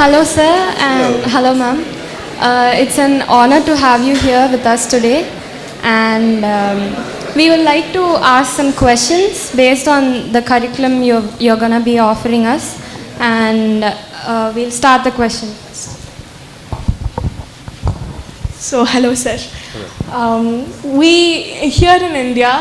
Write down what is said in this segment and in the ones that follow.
Hello, sir, and hello, ma'am. It's an honor to have you here with us today, and we would like to ask some questions based on the curriculum you're going to be offering us, and we'll start the question first. So, hello, sir. We here in India,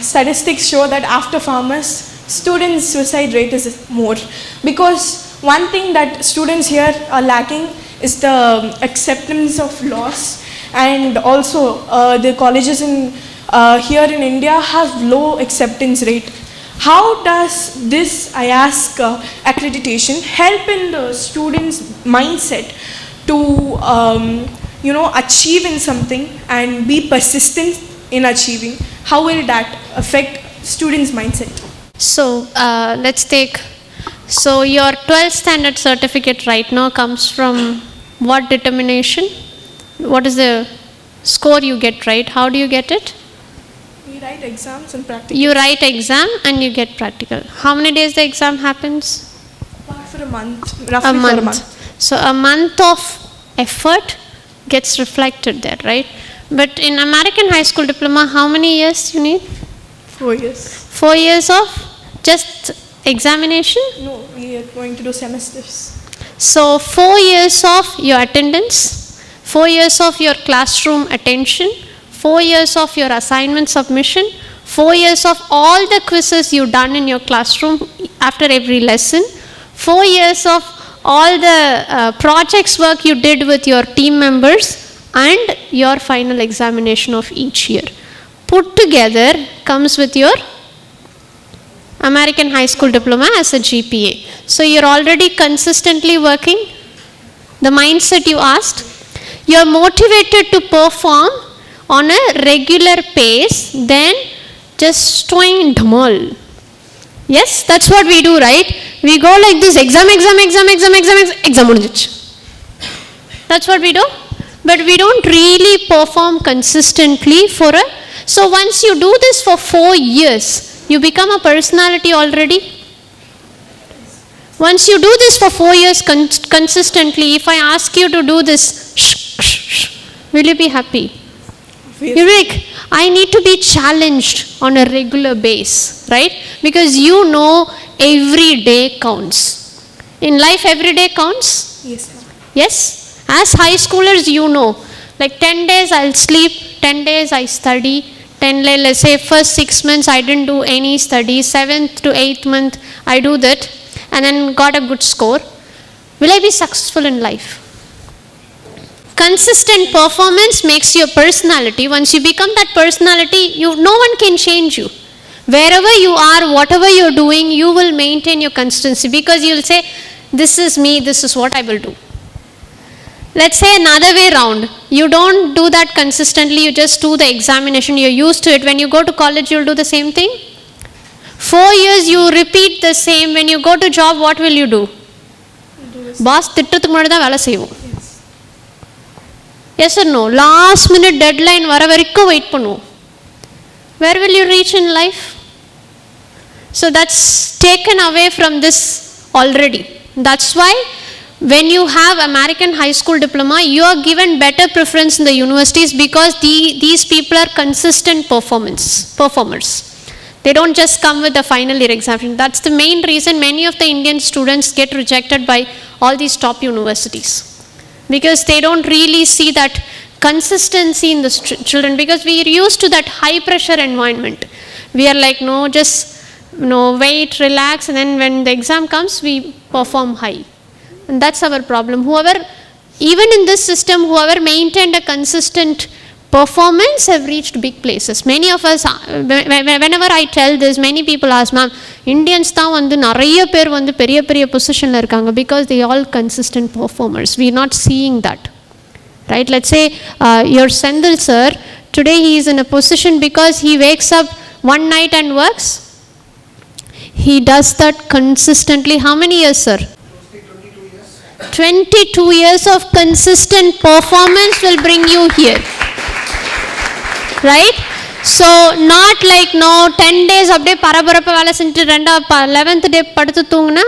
statistics show that after farmers, students' suicide rate is more, because one thing that students here are lacking is the acceptance of loss, and also the colleges in here in India have low acceptance rate. How does this, I ask, accreditation help in the students' mindset to achieve in something and be persistent in achieving? How will that affect students' mindset? So let's take, so your 12th standard certificate right now comes from what determination? What is the score you get, right? How do you get it? We write exams and practical. You write exam and you get practical. How many days the exam happens? For a month, roughly for a month. So a month of effort gets reflected there, right? But in American high school diploma, how many years you need? 4 years. 4 years of just examination? No, we are going to do semesters. So 4 years of your attendance, 4 years of your classroom attention, 4 years of your assignment submission, 4 years of all the quizzes you've done in your classroom after every lesson, 4 years of all the projects work you did with your team members, and your final examination of each year. Put together comes with your American high school diploma as a GPA. So you're already consistently working. The mindset you asked, you're motivated to perform on a regular pace, then just doing dhamal. Yes, that's what we do, right? We go like this, exam. That's what we do. But we don't really perform consistently for a, so once you do this for 4 years, you become a personality already. Once you do this for 4 years consistently, if I ask you to do this, will you be happy? You're like, I need to be challenged on a regular base, right? Because you know every day counts. In life, every day counts? Yes. Yes? As high schoolers, you know, like 10 days I'll sleep, 10 days I study, 10 days, let's say first 6 months I didn't do any study, 7th to 8th month I do that, and then got a good score. Will I be successful in life? Consistent performance makes your personality. Once you become that personality, no one can change you. Wherever you are, whatever you're doing, you will maintain your consistency, because you'll say, this is me, this is what I will do. Let's say another way around. You don't do that consistently, you just do the examination, you're used to it. When you go to college, you'll do the same thing. 4 years, you repeat the same. When you go to job, what will you do? Boss, திட்டத்துக்கு முன்னாடி தான் வேலை செய்வோம். Yes or no? Last minute deadline வர வரைக்கும் wait பண்ணுவோம். Where will you reach in life? So that's taken away from this already. That's why when you have American high school diploma, you are given better preference in the universities, because these people are consistent performers. They don't just come with the final year examination. That's the main reason many of the Indian students get rejected by all these top universities, because they don't really see that consistency in the children, because we are used to that high pressure environment. We are like, no, just wait, relax, and then when the exam comes, we perform high. And that's our problem. Even in this system, whoever maintained a consistent performance have reached big places. Many of us, whenever I tell this, many people ask, ma'am, Indians தான் வந்து நிறைய பேர் வந்து பெரிய பொசிஷன்ல இருக்காங்க, because they all consistent performers. We are not seeing that, right? Let's say your Sendil sir, today he is in a position because he wakes up one night and works. He does that consistently. How many years, sir? 22 years of consistent performance will bring you here, right? So not like 10 days அப்படியே பரபரப்பா வேலை செஞ்சுட்டு 11th day படுத்து தூங்குனா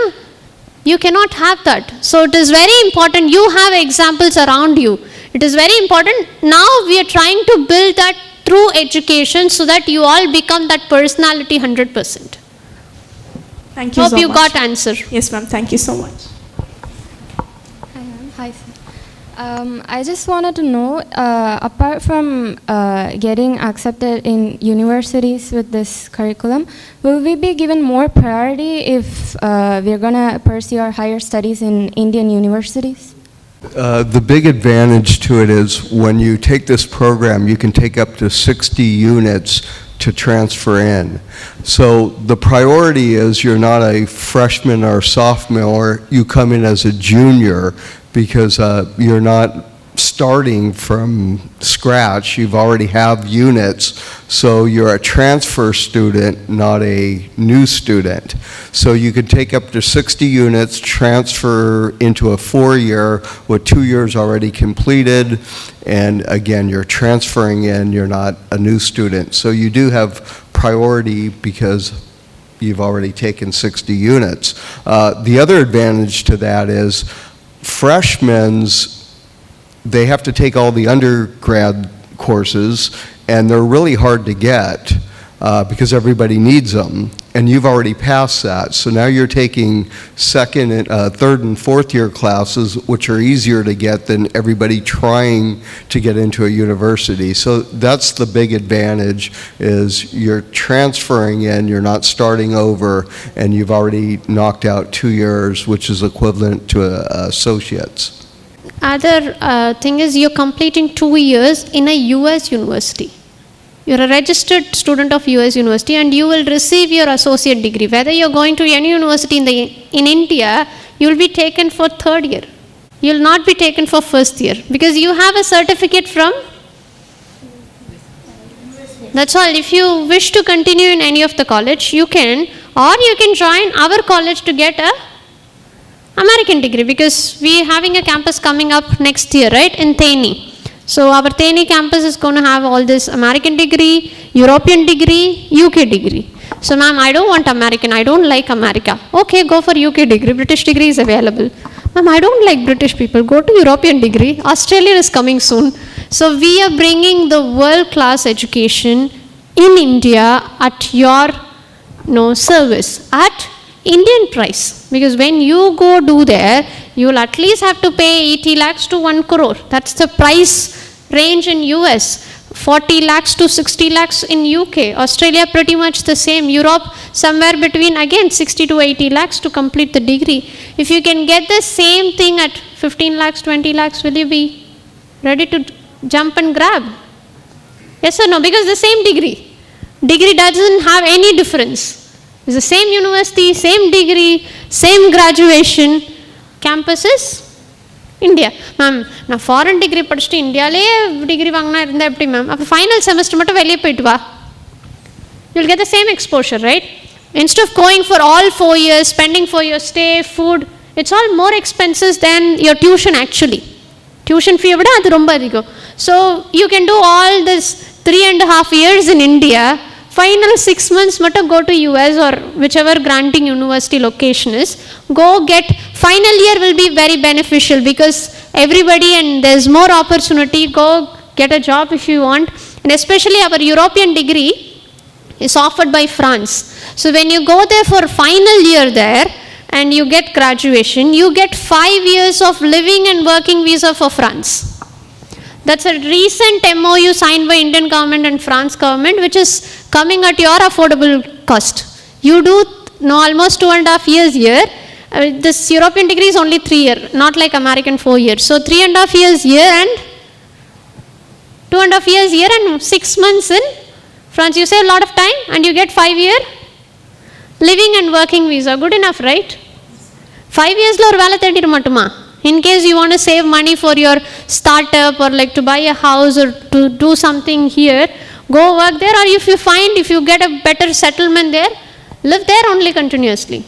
You cannot have that. So it is very important you have examples around you. It is very important. Now we are trying to build that through education so that you all become that personality 100%. Thank you Hope so you much. got answer. Yes, ma'am. Thank you so much. Hi, ma'am. Hi, sir. I just wanted to know, apart from getting accepted in universities with this curriculum, will we be given more priority if we're going to pursue our higher studies in Indian universities? The big advantage to it is when you take this program, you can take up to 60 units to transfer in. So the priority is you're not a freshman or sophomore, you come in as a junior because you're not starting from scratch, you've already have units, so you're a transfer student, not a new student. So you can take up to 60 units, transfer into a 4-year with 2 years already completed, and again, you're transferring in, you're not a new student. So you do have priority because you've already taken 60 units. The other advantage to that is freshmen's, they have to take all the undergrad courses, and they're really hard to get because everybody needs them, and you've already passed that. So now you're taking second and third and fourth year classes, which are easier to get than everybody trying to get into a university. So that's the big advantage, is you're transferring in, you're not starting over, and you've already knocked out 2 years, which is equivalent to associates. Other thing is you're completing 2 years in a US university. You're a registered student of US university and you will receive your associate degree. Whether you're going to any university in India, you will be taken for 3rd year. You will not be taken for 1st year because you have a certificate from. That's all. If you wish to continue in any of the college, you can, or you can join our college to get a American degree, because we are having a campus coming up next year, right, in Theni. So our Theni campus is going to have all this American degree, European degree, UK degree. So ma'am, I don't want American, I don't like America. Okay, go for UK degree, British degree is available. Ma'am, I don't like British people, go to European degree, Australia is coming soon. So we are bringing the world-class education in India at your service, at Indian price, because when you go do there, you will at least have to pay 80 lakhs to 1 crore. That's the price range in US. 40 lakhs to 60 lakhs in UK. Australia pretty much the same. Europe somewhere between again 60 to 80 lakhs to complete the degree. If you can get the same thing at 15 lakhs, 20 lakhs, will you be ready to jump and grab? Yes or no? Because the same degree. Degree doesn't have any difference. It's the same university, same degree, same graduation. Campus is India. Ma'am, na foreign degree படிச்சிட்டு இந்தியாலே degree வாங்கினா இருந்தா எப்படி ma'am? அப்போ final semester மட்டும் வெளியே போயிட்டு வா. You'll get the same exposure, right? Instead of going for all 4 years, spending for your stay, food, it's all more expenses than your tuition actually. Tuition fee விட அது ரொம்ப அதிகம். So you can do all this 3.5 years in India. Final 6 months மட்டும் go to US or whichever granting university location is. Go get, final year will be very beneficial because everybody and there's more opportunity. Go get a job if you want. And especially our European degree is offered by France. So when you go there for final year there and you get graduation, you get 5 years of living and working visa for France. That's a recent MOU signed by Indian government and France government, which is coming at your affordable cost. You do almost 2.5 years here. This European degree is only 3 years, not like American 4 years. So 3.5 years here and 2.5 years here and 6 months in France. You save a lot of time and you get 5-year living and working visa. Good enough, right? 5 years lo or vela thedira matuma. In case you want to save money for your startup or like to buy a house or to do something here, go work there, or if you get a better settlement there, live there only continuously,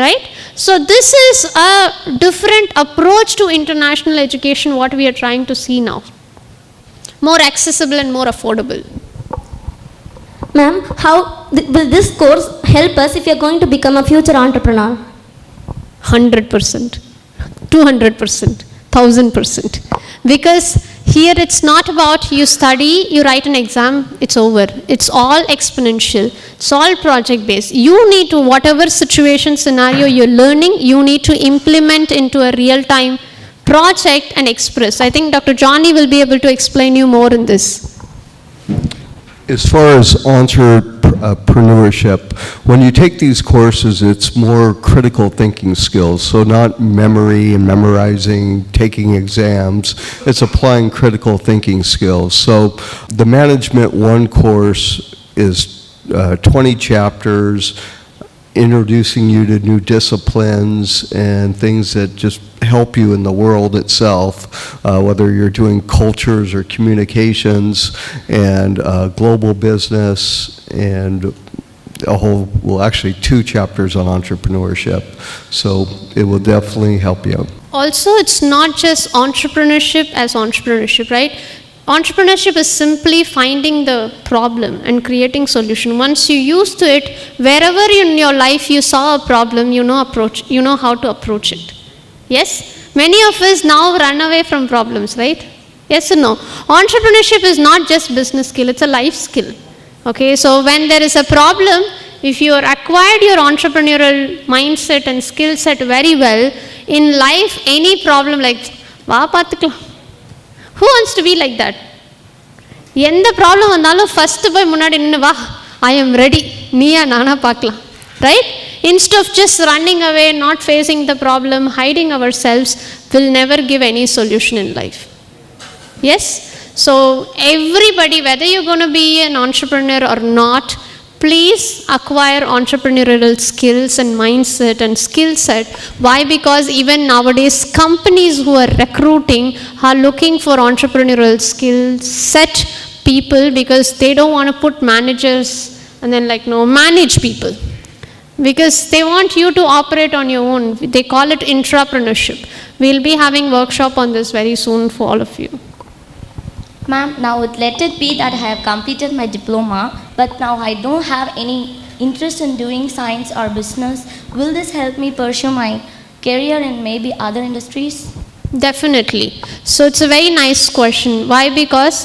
right? So this is a different approach to international education, what we are trying to see now. More accessible and more affordable. Ma'am, how will this course help us if you are going to become a future entrepreneur? 100%, 200%, 1000%. Because here it's not about you study, you write an exam, it's over. It's all exponential. It's all project based. You need to, whatever situation, scenario you're learning, you need to implement into a real time project and express. I think Dr. Johnny will be able to explain you more in this. As far as entrepreneurship, when you take these courses, it's more critical thinking skills. So not memory and memorizing, taking exams. It's applying critical thinking skills. So the Management 1 course is 20 chapters, introducing you to new disciplines and things that just help you in the world itself, whether you're doing cultures or communications and global business and a whole, well, actually 2 chapters on entrepreneurship. So it will definitely help you. Also, it's not just entrepreneurship as entrepreneurship, right? Entrepreneurship is simply finding the problem and creating solution. Once you used to it, wherever in your life you saw a problem, you know how to approach it. Yes? Many of us now run away from problems, right? Yes or no? Entrepreneurship is not just business skill, it's a life skill. Okay, so when there is a problem, if you acquired your entrepreneurial mindset and skill set very well, in life, any problem like, vaa paathukalam. Who wants to be like that? எந்த problem வந்தாலும் first போய் முன்னாடி நின்று வா, I am ready, Neeya Naana பார்க்கலாம், right? Instead of just running away, not facing the problem, hiding ourselves, will never give any solution in life. Yes? So everybody, whether you're going to be an entrepreneur or not, please acquire entrepreneurial skills and mindset and skill set. Why? Because even nowadays companies who are recruiting are looking for entrepreneurial skill set people, because they don't want to put managers and then manage people, because they want you to operate on your own. They call it intrapreneurship. We'll be having workshop on this very soon for all of you. Ma'am, now let it be that I have completed my diploma, but now I don't have any interest in doing science or business. Will this help me pursue my career in maybe other industries? Definitely. So it's a very nice question. Why? Because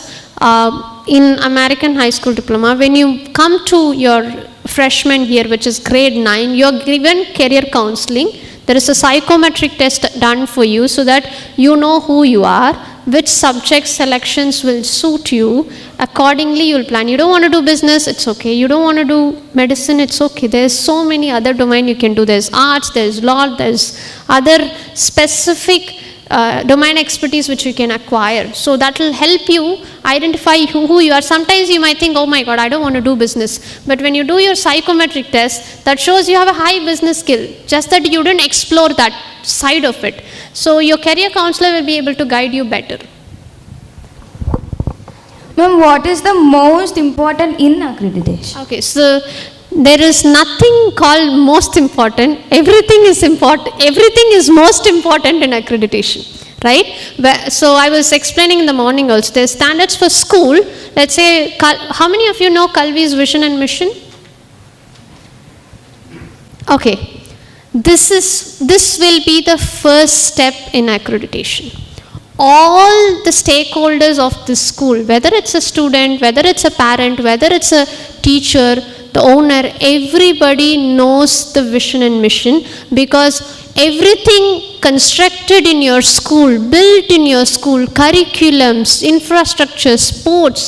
in American high school diploma, when you come to your freshman year, which is grade 9, you're given career counseling. There is a psychometric test done for you so that you know who you are, which subject selections will suit you. Accordingly, you'll plan. You don't want to do business, it's okay. You don't want to do medicine, it's okay. There's so many other domains you can do. There's arts, there's law, there's other specific domain expertise which you can acquire. So that will help you identify who you are. Sometimes you might think, oh my God, I don't want to do business. But when you do your psychometric test, that shows you have a high business skill, just that you didn't explore that side of it. So your career counselor will be able to guide you better. Ma'am, what is the most important in accreditation? Okay, so there is nothing called most important. Everything is important. Everything is most important in accreditation, right? So I was explaining in the morning also, there's standards for school. Let's say, how many of you know Kalvi's vision and mission? Okay, this will be the first step in accreditation. All the stakeholders of this school, whether it's a student, whether it's a parent, whether it's a teacher, the owner, everybody knows the vision and mission, because everything constructed in your school, built in your school, curriculums, infrastructure, sports,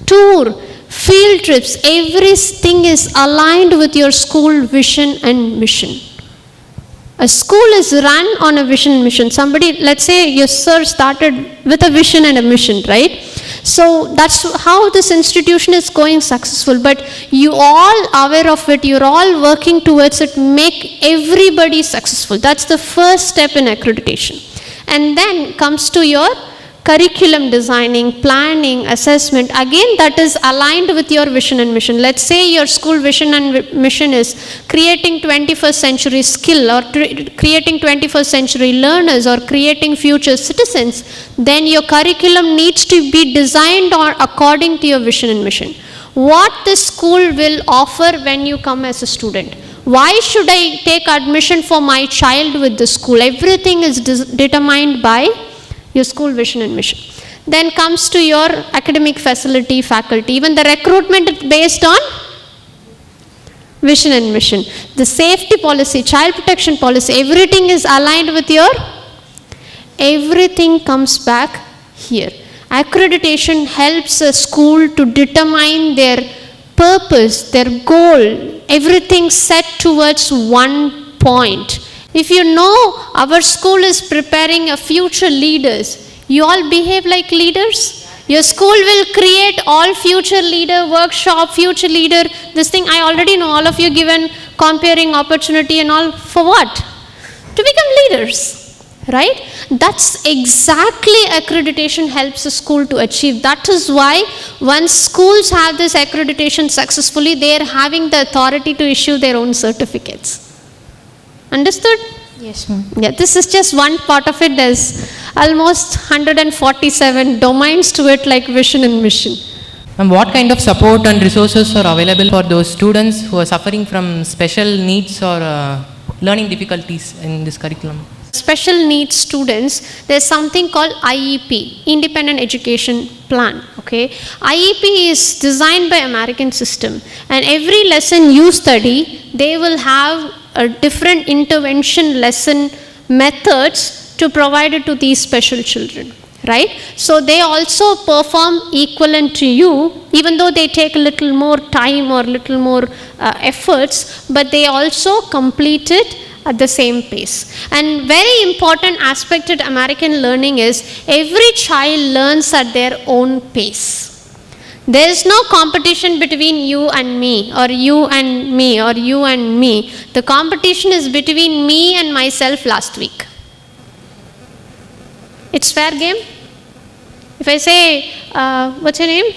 tour, field trips, everything is aligned with your school vision and mission. A school is run on a vision and mission. Somebody, let's say your sir started with a vision and a mission, right? So that's how this institution is going successful. But you all aware of it, you're all working towards it, make everybody successful. That's the first step in accreditation. And then comes to your curriculum designing, planning, assessment. Again, that is aligned with your vision and mission. Let's say your school vision and mission is creating 21st century skill, or creating 21st century learners, or creating future citizens. Then your curriculum needs to be designed according to your vision and mission. What the school will offer when you come as a student. Why should I take admission for my child with the school? Everything is determined by your school vision and mission. Then comes to your academic facility, faculty. Even the recruitment is based on vision and mission. The safety policy, child protection policy, everything is aligned with your, everything comes back here. Accreditation helps a school to determine their purpose, their goal, everything set towards one point. If you know our school is preparing a future leaders, you all behave like leaders. Your school will create all future leader workshop, future leader, this thing I already know, all of you given comparing opportunity and all, for what? To become leaders, right? That's exactly accreditation helps a school to achieve. That is why once schools have this accreditation successfully, they are having the authority to issue their own certificates. Understood? Yes, ma'am. Yeah, this is just one part of it. There's almost 147 domains to it, like vision and mission. And what kind of support and resources are available for those students who are suffering from special needs or learning difficulties in this curriculum? Special needs students, there's something called IEP, Independent Education Plan. Okay, IEP is designed by American system, and every lesson you study, they will have a different intervention lesson methods to provide it to these special children, right? So they also perform equivalent to you, even though they take a little more time or little more efforts, but they also complete it at the same pace. And very important aspect of American learning is every child learns at their own pace. There is no competition between you and me, or you and me, or you and me. The competition is between me and myself last week. It's fair game. If I say, what's your name?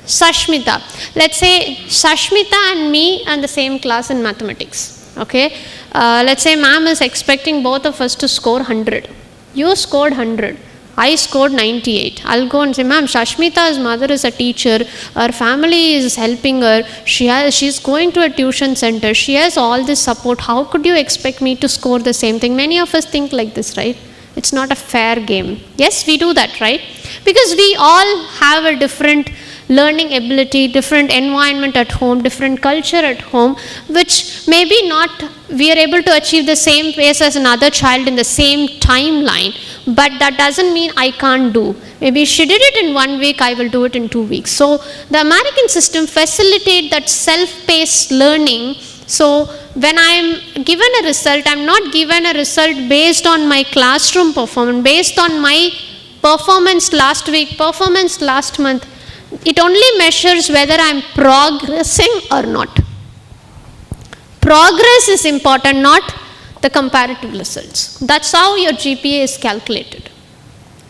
Sashmita. Let's say Sashmita and me are in the same class in mathematics. Okay. Let's say ma'am is expecting both of us to score 100. You scored 100. I scored 98. I'll go and say, ma'am, Shashmita's mother is a teacher. Her family is helping her. She's going to a tuition center. She has all this support. How could you expect me to score the same thing? Many of us think like this, right? It's not a fair game. Yes, we do that, right? Because we all have a different learning ability, different environment at home, different culture at home, which maybe not we are able to achieve the same pace as another child in the same timeline, but that doesn't mean I can't do. Maybe she did it in 1 week, I will do it in 2 weeks. So the American system facilitates that self-paced learning. So when I'm given a result, I'm not given a result based on my classroom performance, based on my performance last week, performance last month. It only measures whether I'm progressing or not. Progress is important, not the comparative results. That's how your GPA is calculated,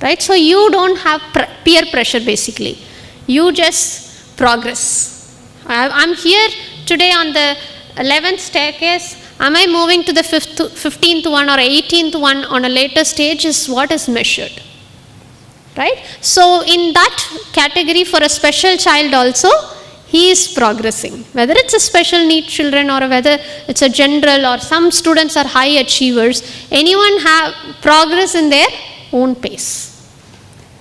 right? So you don't have peer pressure basically. You just progress. I'm here today on the 11th staircase. Am I moving to the 15th one or 18th one on a later stage is what is measured. Right? So in that category for a special child also, he is progressing. Whether it's a special need children or whether it's a general or some students are high achievers, anyone have progress in their own pace.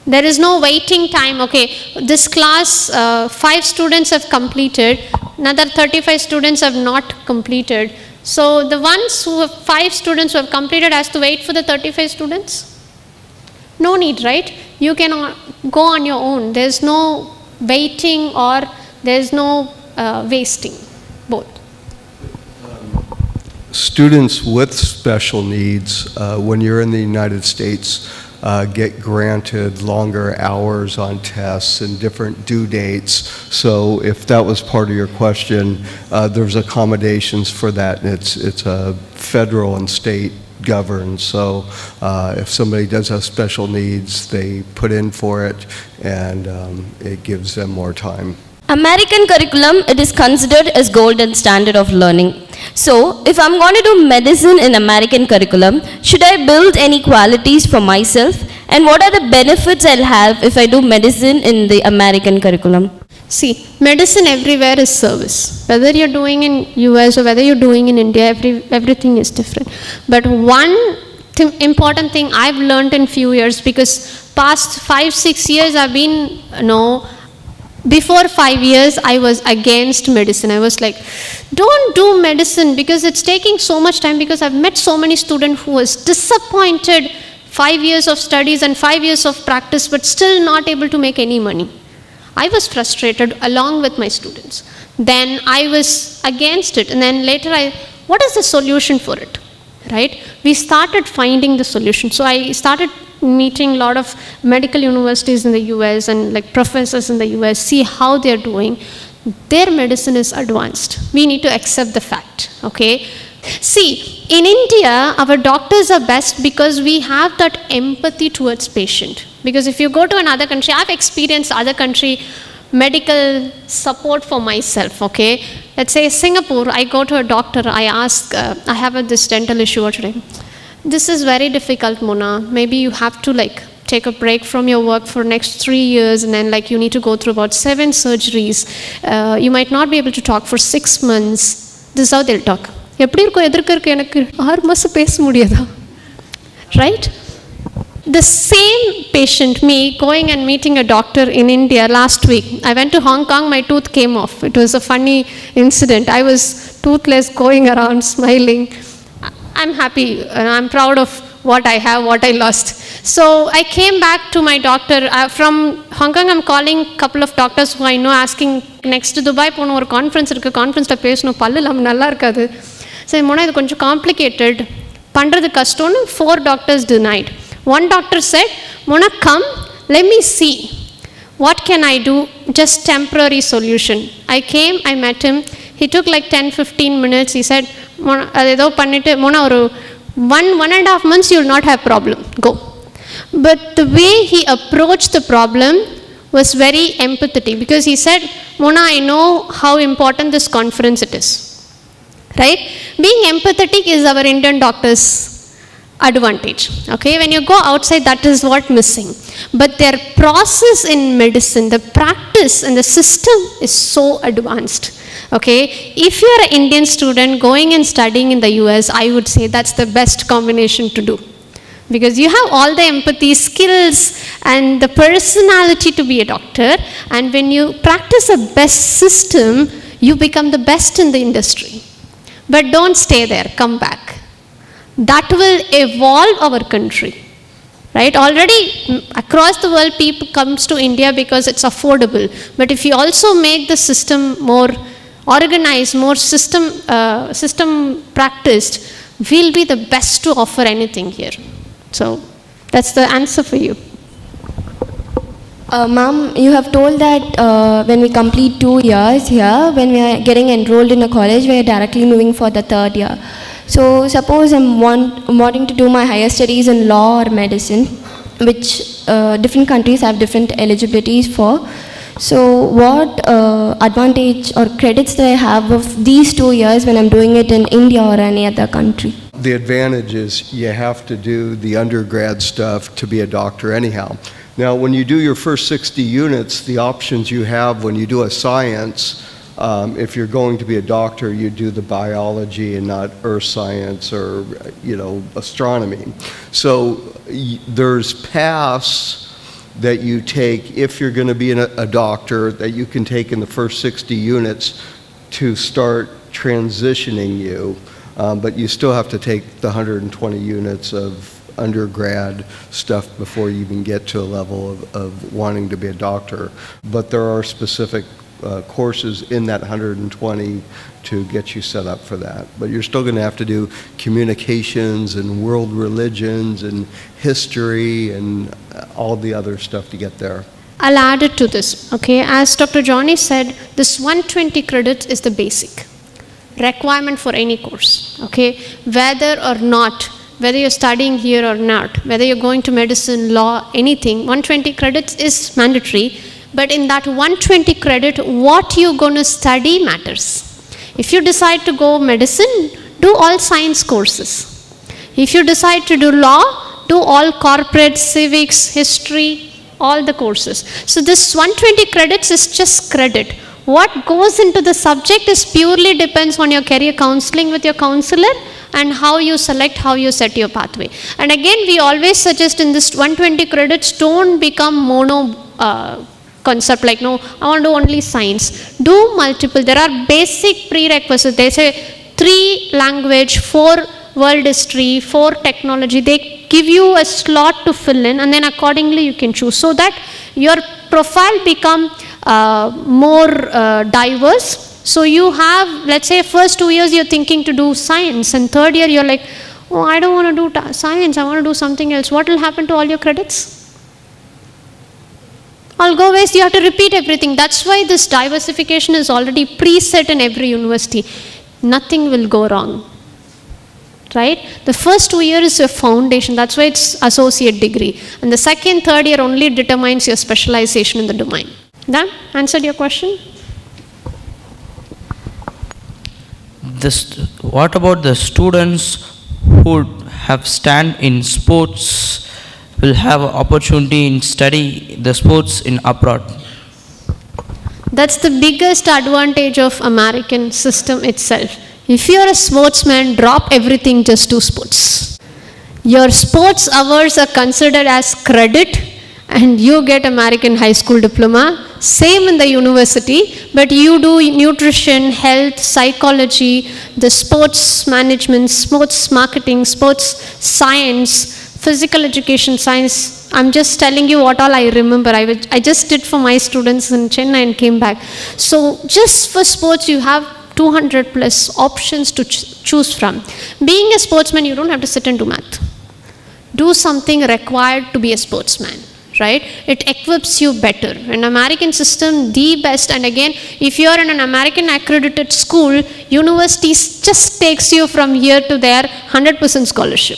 There is no waiting time. Okay, this class 5 students have completed, another 35 students have not completed. So the ones who have 5 students who have completed has to wait for the 35 students? No need, right? You can go on your own. There's no waiting or there's no wasting, both. Students with special needs, when you're in the United States, get granted longer hours on tests and different due dates. So if that was part of your question, there's accommodations for that, and it's a federal and state governed. So if somebody does have special needs, they put in for it, and it gives them more time. American curriculum, it is considered as golden standard of learning. So, if I'm going to do medicine in American curriculum, should I build any qualities for myself? And what are the benefits I'll have if I do medicine in the American curriculum? See, medicine everywhere is service. Whether you're doing in US or whether you're doing in India, everything is different. But one important thing I've learned in few years, because past 5-6 years I've been, before 5 years I was against medicine. I was like, don't do medicine because it's taking so much time, because I've met so many students who was disappointed 5 years of studies and 5 years of practice but still not able to make any money. I was frustrated along with my students. Then I was against it, and then later what is the solution for it, right? We started finding the solution. So I started meeting a lot of medical universities in the US and like professors in the US, see how they're doing. Their medicine is advanced. We need to accept the fact, okay? See, in India, our doctors are best because we have that empathy towards patient. Because if you go to another country, I've experienced other country medical support for myself, okay? Let's say Singapore, I go to a doctor, I ask, I have this dental issue today. This is very difficult, Mona. Maybe you have to take a break from your work for next 3 years, and then you need to go through about 7 surgeries. You might not be able to talk for 6 months. This is how they'll talk. Right? The same patient, me, going and meeting a doctor in India last week. I went to Hong Kong, my tooth came off. It was a funny incident. I was toothless, going around, smiling. I'm happy, and I'm proud of what I have, what I lost. So I came back to my doctor. From Hong Kong, I'm calling a couple of doctors who I know, asking, next to Dubai, போன ஒரு conference இருக்குது, கான்ஃபரன்ஸில் பேசணும், பல்லு இல்லாமல் நல்லா இருக்காது. சரி, மோனா இது கொஞ்சம் காம்ப்ளிகேட்டட், பண்ணுறது கஷ்டம்னு 4 doctors denied. One doctor said, Mona, come, let me see. What can I do? Just temporary solution. I came, I met him. He took 10-15 minutes. He said, Mona, 1.5 months you will not have problem. Go. But the way he approached the problem was very empathetic, because he said, Mona, I know how important this conference it is. Right? Being empathetic is our Indian doctors' advantage. Okay, when you go outside, that is what missing. But their process in medicine, the practice and the system is so advanced. Okay, if you are an Indian student going and studying in the US, I would say that's the best combination to do, because you have all the empathy skills and the personality to be a doctor, and when you practice a best system, you become the best in the industry. But don't stay there, come back. That will evolve our country, right? Already across the world people comes to India because it's affordable, but if you also make the system more organized, more system practiced, we'll be the best to offer anything here. So that's the answer for you. Ma'am, you have told that when we complete 2 years here, when we are getting enrolled in a college, we are directly moving for the 3rd year. So suppose I'm wanting to do my higher studies in law or medicine, which different countries have different eligibilities for. So what advantage or credits do I have of these 2 years when I'm doing it in India or any other country? The advantage is you have to do the undergrad stuff to be a doctor anyhow. Now, when you do your first 60 units, the options you have when you do a science, if you're going to be a doctor, you do the biology and not earth science or, astronomy. So there's paths that you take if you're going to be a doctor that you can take in the first 60 units to start transitioning you, but you still have to take the 120 units of undergrad stuff before you even get to a level of wanting to be a doctor. But there are specific courses in that 120 to get you set up for that. But you're still going to have to do communications and world religions and history and all the other stuff to get there. I'll add it to this, okay? As Dr. Johnny said, this 120 credits is the basic requirement for any course, okay? Whether or not, whether you're studying here or not, whether you're going to medicine, law, anything, 120 credits is mandatory. But in that 120 credit, what you're going to study matters. If you decide to go medicine, do all science courses. If you decide to do law, do all corporate, civics, history, all the courses. So this 120 credits is just credit. What goes into the subject is purely depends on your career counseling with your counselor and how you select, how you set your pathway. And again, we always suggest in this 120 credits, don't become mono concept like, no, I want to do only science. Do multiple. There are basic prerequisites. They say 3 language, 4 world history, 4 technology. They give you a slot to fill in, and then accordingly you can choose, so that your profile become more diverse. So you have, let's say, first 2 years you're thinking to do science, and third year you're like, oh, I don't want to do science, I want to do something else. What will happen to all your credits? All go waste. You have to repeat everything. That's why this diversification is already preset in every university. Nothing will go wrong. Right? The first 2 years is your foundation. That's why it's associate degree. And the second, third year only determines your specialization in the domain. That answered your question? What about the students who have stand in sports will have opportunity in study the sports in abroad? That's the biggest advantage of American system itself. If you're a sportsman, drop everything, just do sports. Your sports hours are considered as credit, and you get American high school diploma. Same in the university, but you do nutrition, health, psychology, the sports management, sports marketing, sports science, physical education science. I'm just telling you what all I remember. I just did for my students in Chennai and came back. So just for sports, you have 200 plus options to choose from. Being a sportsman, you don't have to sit and do math. Do something required to be a sportsman, right? It equips you better. In American system, the best. And again, if you are in an American accredited school, universities just takes you from here to there, 100% scholarship.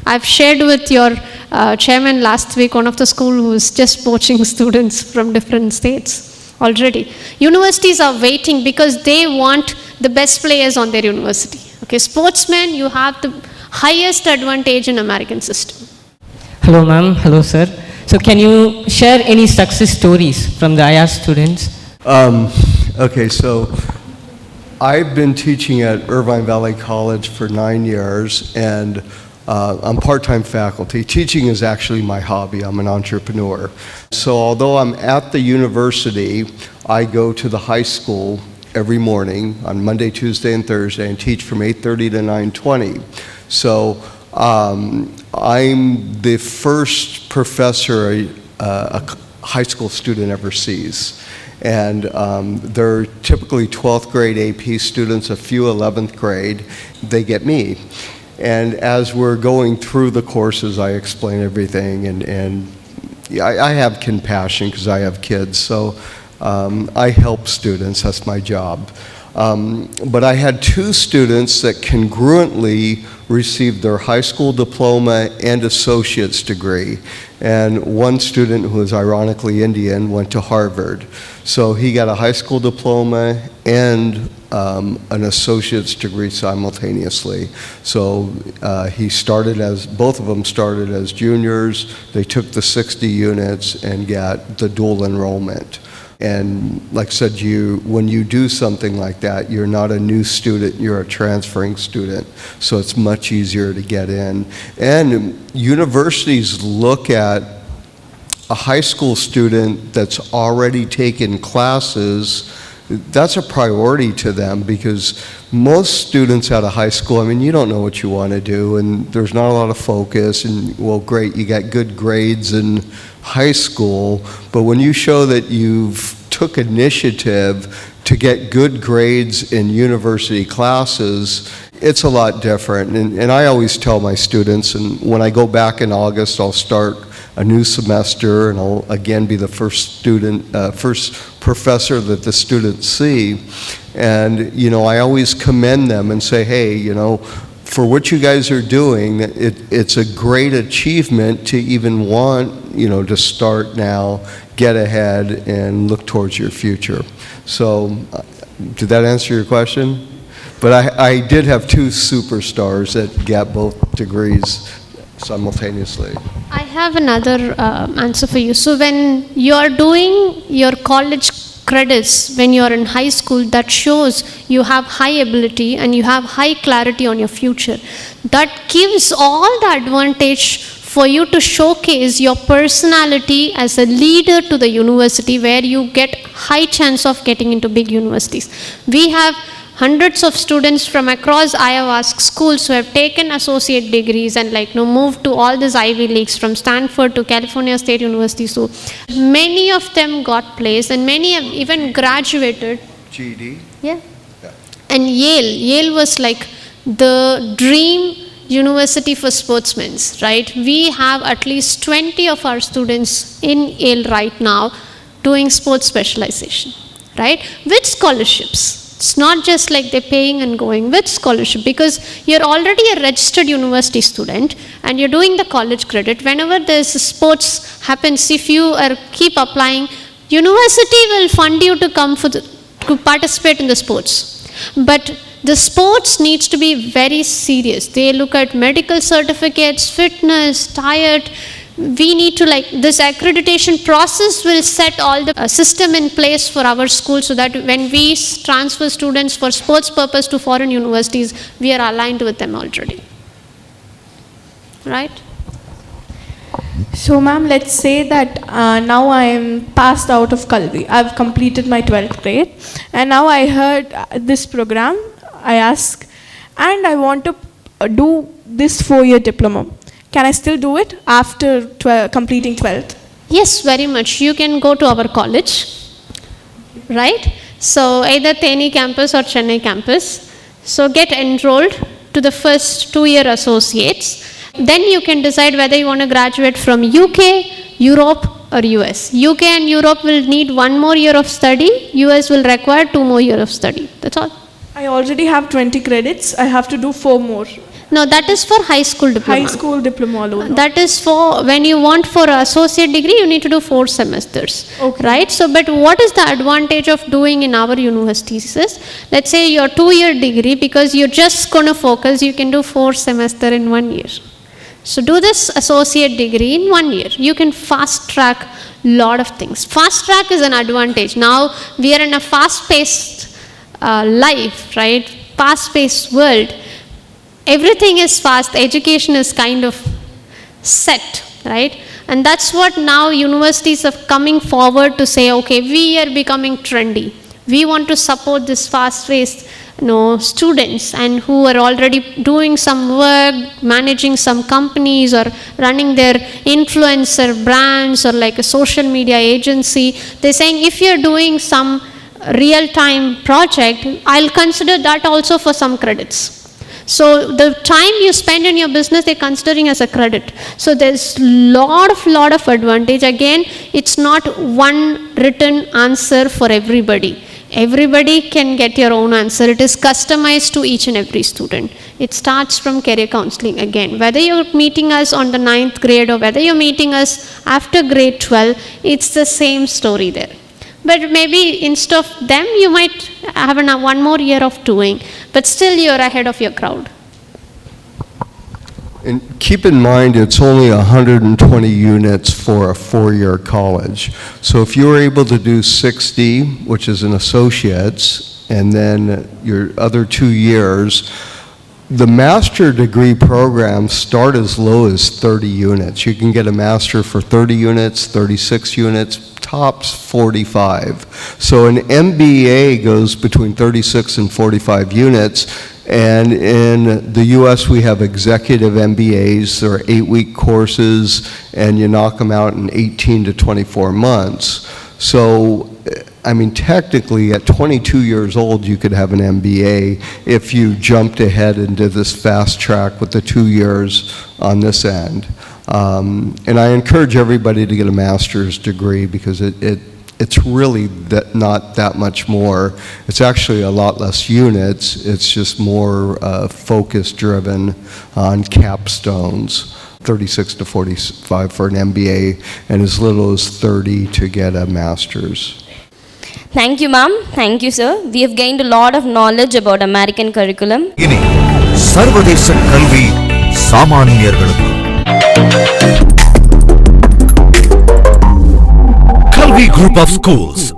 I've shared with your chairman last week, one of the school who is just poaching students from different states already. Universities are waiting because they want the best players on their university. Okay, sportsmen, you have the highest advantage in American system. Hello ma'am, hello sir. So can you share any success stories from the IAS students? Okay, so I've been teaching at Irvine Valley College for 9 years, and I'm part-time faculty. Teaching is actually my hobby. I'm an entrepreneur. So although I'm at the university, I go to the high school every morning on Monday, Tuesday, and Thursday and teach from 8:30 to 9:20. So I'm the first professor a high school student ever sees. And they're typically 12th grade AP students, a few 11th grade. They get me. And as we're going through the courses, I explain everything, and I have compassion because I have kids, so I help students, that's my job. But I had 2 students that congruently received their high school diploma and associate's degree. And one student, who is ironically Indian, went to Harvard. So he got a high school diploma and an associate's degree simultaneously. So both of them started as juniors. They took the 60 units and got the dual enrollment. And like I said, when you do something like that, you're not a new student, you're a transferring student. So it's much easier to get in. And universities look at a high school student that's already taken classes. That's a priority to them, because most students out of high school, I mean, you don't know what you want to do, and there's not a lot of focus, and well, great, you got good grades in high school, but when you show that you've took initiative to get good grades in university classes, it's a lot different. And I always tell my students, and when I go back in August, I'll start a new semester, and I'll again be the first professor that the students see. And, I always commend them and say, hey, for what you guys are doing, it's a great achievement to even want, to start now, get ahead, and look towards your future. So, did that answer your question? But I did have 2 superstars that got both degrees simultaneously. I have another answer for you. So when you are doing your college credits, when you are in high school, that shows you have high ability and you have high clarity on your future. That gives all the advantage for you to showcase your personality as a leader to the university, where you get high chance of getting into big universities. We have hundreds of students from across Iowa's schools who have taken associate degrees and moved to all these Ivy Leagues, from Stanford to California State University. So many of them got placed and many have even graduated. GED? Yeah. And Yale was like the dream university for sportsmen, right? We have at least 20 of our students in Yale right now doing sports specialization, right? With scholarships. It's not just like they're paying and going, with scholarship, because you're already a registered university student and you're doing the college credit. Whenever there's sports happens, if you keep applying, university will fund you to come to participate in the sports. But the sports needs to be very serious. They look at medical certificates, fitness, diet. We need to this accreditation process will set all the system in place for our school, so that when we transfer students for sports purpose to foreign universities, we are aligned with them already. Right? So ma'am, let's say that now I am passed out of Kalvi. I've completed my 12th grade and now I heard this program. I ask, and I want to do this 4-year diploma. Can I still do it after completing 12th? Yes, very much. You can go to our college, right? So either Theni campus or Chennai campus. So get enrolled to the first 2-year associates. Then you can decide whether you want to graduate from UK, Europe or US. UK and Europe will need 1 more year of study. US will require 2 more years of study. That's all. I already have 20 credits. I have to do 4 more. No, that is for high school diploma. High school diploma alone. That is for when you want for associate degree, you need to do 4 semesters. Okay. Right? So, but what is the advantage of doing in our universities is, let's say your 2-year degree, because you're just going to focus, you can do 4 semesters in 1 year. So do this associate degree in 1 year. You can fast track lot of things. Fast track is an advantage. Now we are in a fast-paced life, right? Fast-paced world. Everything is fast. Education is kind of set, right? And that's what now universities are coming forward to say, okay, we are becoming trendy. We want to support this fast-paced students and who are already doing some work, managing some companies or running their influencer brands or like a social media agency. They're saying, if you're doing some real-time project, I'll consider that also for some credits. So the time you spend in your business, they're considering as a credit. So there's lot of advantage. Again, it's not one written answer for everybody. Everybody can get your own answer. It is customized to each and every student. It starts from career counseling again. Whether you're meeting us on the 9th grade or whether you're meeting us after grade 12, it's the same story there. But maybe instead of them, you might have 1 more year of doing, but still you're ahead of your crowd. And keep in mind, it's only 120 units for a 4-year college. So if you're able to do 60, which is an associate's, and then your other 2 years, the master degree programs start as low as 30 units. You can get a master for 30 units, 36 units, tops 45. So an MBA goes between 36 and 45 units. And in the US, we have executive MBAs. They're 8-week courses, and you knock them out in 18 to 24 months. So, I mean, technically, at 22 years old, you could have an MBA if you jumped ahead and did this fast track with the 2 years on this end. And I encourage everybody to get a master's degree because it's really not that much more. It's actually a lot less units. It's just more focus driven on capstones. 36 to 45 for an MBA and as little as 30 to get a master's. Thank you, ma'am. Thank you, sir. We have gained a lot of knowledge about American curriculum. இனி சர்வதேச கல்வி சாமானியர்களுக்கு Kalvi Group of Schools,